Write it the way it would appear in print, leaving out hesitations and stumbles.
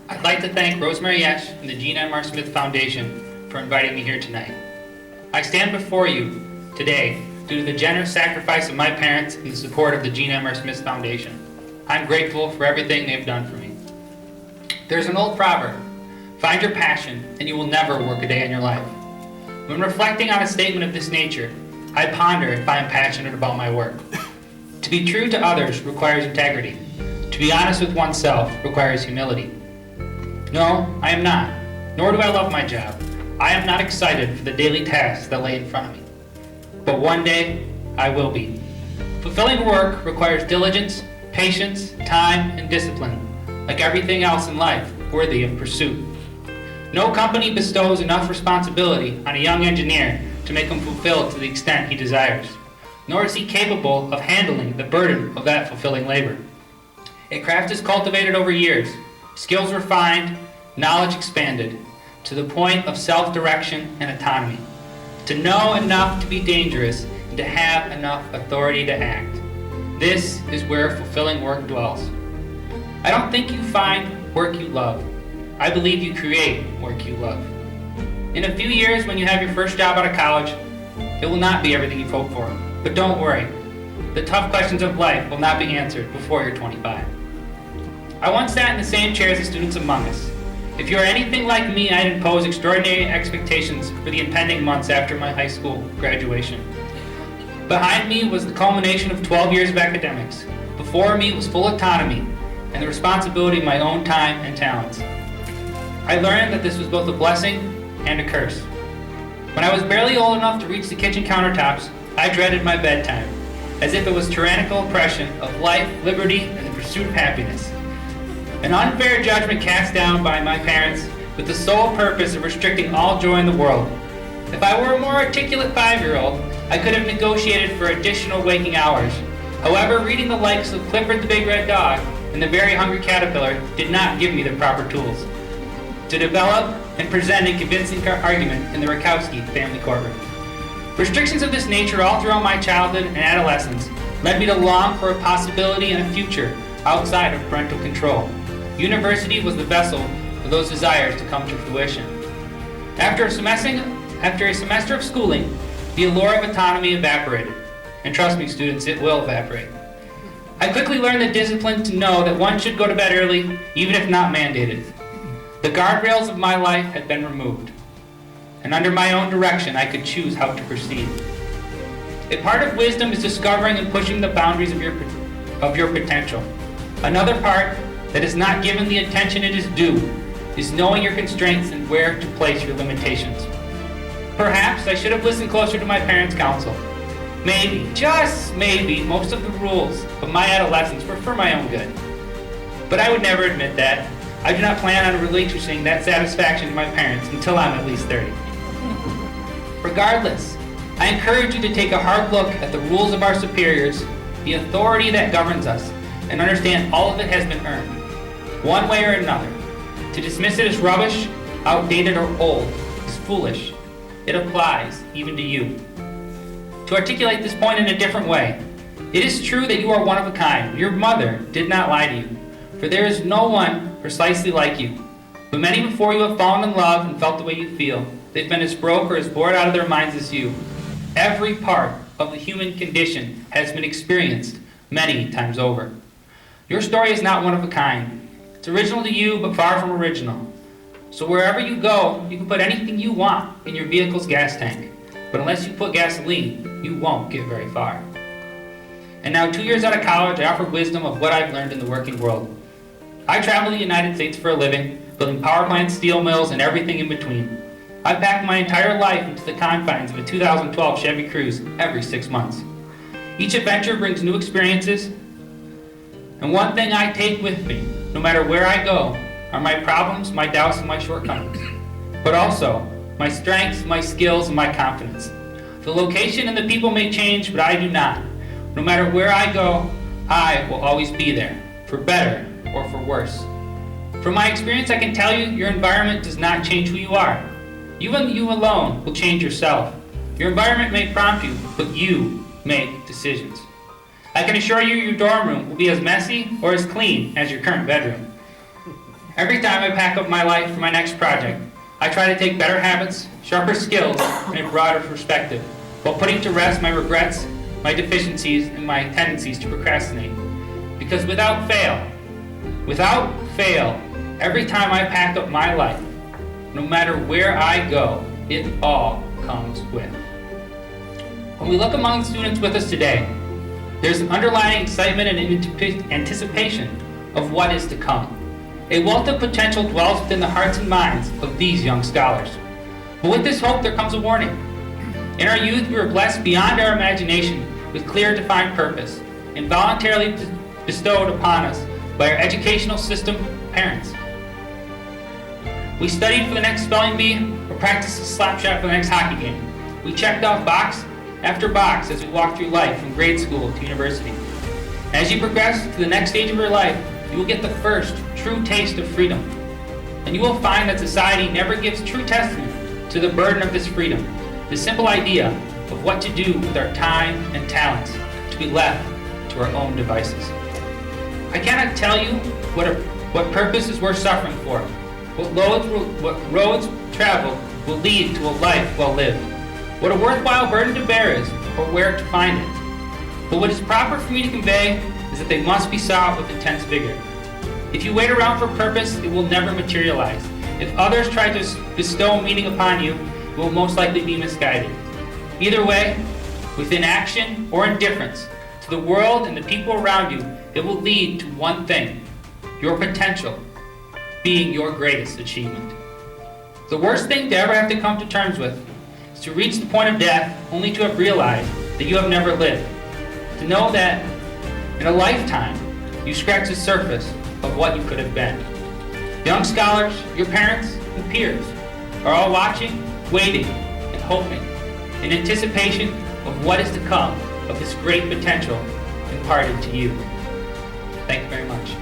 I'd like to thank Rosemary Esch and the Gene M. R. Smith Foundation for inviting me here tonight. I stand before you today due to the generous sacrifice of my parents and the support of the Gene M. R. Smith Foundation. I'm grateful for everything they've done for me. There's an old proverb, find your passion and you will never work a day in your life. When reflecting on a statement of this nature, I ponder if I am passionate about my work. To be true to others requires integrity. To be honest with oneself requires humility. No, I am not, nor do I love my job. I am not excited for the daily tasks that lay in front of me. But one day, I will be. Fulfilling work requires diligence, patience, time, and discipline, like everything else in life worthy of pursuit. No company bestows enough responsibility on a young engineer to make him fulfilled to the extent he desires, nor is he capable of handling the burden of that fulfilling labor. A craft is cultivated over years, skills refined, knowledge expanded, to the point of self-direction and autonomy, to know enough to be dangerous and to have enough authority to act. This is where fulfilling work dwells. I don't think you find work you love. I believe you create work you love. In a few years, when you have your first job out of college, it will not be everything you've hoped for. But don't worry. The tough questions of life will not be answered before you're 25. I once sat in the same chair as the students among us. If you are anything like me, I'd impose extraordinary expectations for the impending months after my high school graduation. Behind me was the culmination of 12 years of academics. Before me was full autonomy and the responsibility of my own time and talents. I learned that this was both a blessing and a curse. When I was barely old enough to reach the kitchen countertops, I dreaded my bedtime, as if it was tyrannical oppression of life, liberty, and the pursuit of happiness. An unfair judgment cast down by my parents with the sole purpose of restricting all joy in the world. If I were a more articulate 5-year-old, I could have negotiated for additional waking hours. However, reading the likes of Clifford the Big Red Dog and the Very Hungry Caterpillar did not give me the proper tools to develop and present a convincing argument in the Rakowski family courtroom. Restrictions of this nature all throughout my childhood and adolescence led me to long for a possibility and a future outside of parental control. University was the vessel for those desires to come to fruition. After a semester of schooling, the allure of autonomy evaporated. And trust me, students, it will evaporate. I quickly learned the discipline to know that one should go to bed early, even if not mandated. The guardrails of my life had been removed, and under my own direction, I could choose how to proceed. A part of wisdom is discovering and pushing the boundaries of your potential. Another part that is not given the attention it is due is knowing your constraints and where to place your limitations. Perhaps I should have listened closer to my parents' counsel. Maybe, just maybe, most of the rules of my adolescence were for my own good. But I would never admit that. I do not plan on relinquishing that satisfaction to my parents until I'm at least 30. Regardless, I encourage you to take a hard look at the rules of our superiors, the authority that governs us, and understand all of it has been earned, one way or another. To dismiss it as rubbish, outdated, or old is foolish. It applies even to you. To articulate this point in a different way, it is true that you are one of a kind. Your mother did not lie to you, for there is no one precisely like you. But many before you have fallen in love and felt the way you feel. They've been as broke or as bored out of their minds as you. Every part of the human condition has been experienced many times over. Your story is not one of a kind. It's original to you, but far from original. So wherever you go, you can put anything you want in your vehicle's gas tank. But unless you put gasoline, you won't get very far. And now 2 years out of college, I offer wisdom of what I've learned in the working world. I travel the United States for a living, building power plants, steel mills, and everything in between. I pack my entire life into the confines of a 2012 Chevy Cruze every 6 months. Each adventure brings new experiences, and one thing I take with me, no matter where I go, are my problems, my doubts, and my shortcomings, but also my strengths, my skills, and my confidence. The location and the people may change, but I do not. No matter where I go, I will always be there, for better or for worse. From my experience, I can tell you your environment does not change who you are. You and you alone will change yourself. Your environment may prompt you, but you make decisions. I can assure you your dorm room will be as messy or as clean as your current bedroom. Every time I pack up my life for my next project, I try to take better habits, sharper skills, and a broader perspective, while putting to rest my regrets, my deficiencies, and my tendencies to procrastinate. Because without fail, every time I pack up my life, no matter where I go, it all comes with. When we look among the students with us today, there's an underlying excitement and anticipation of what is to come. A wealth of potential dwells within the hearts and minds of these young scholars. But with this hope, there comes a warning. In our youth, we were blessed beyond our imagination with clear, defined purpose, and voluntarily bestowed upon us by our educational system, parents. We studied for the next spelling bee or practiced a slap shot for the next hockey game. We checked off box after box as we walked through life from grade school to university. As you progress to the next stage of your life, you will get the first true taste of freedom. And you will find that society never gives true testament to the burden of this freedom, the simple idea of what to do with our time and talents to be left to our own devices. I cannot tell you what purpose is worth suffering for, what roads traveled will lead to a life well lived, what a worthwhile burden to bear is, or where to find it. But what is proper for me to convey is that they must be sought with intense vigor. If you wait around for purpose, it will never materialize. If others try to bestow meaning upon you, it will most likely be misguided. Either way, with inaction or indifference to the world and the people around you, it will lead to one thing: your potential being your greatest achievement. The worst thing to ever have to come to terms with is to reach the point of death only to have realized that you have never lived. To know that in a lifetime, you scratch the surface of what you could have been. Young scholars, your parents, and peers are all watching, waiting, and hoping in anticipation of what is to come of this great potential imparted to you. Thank you very much.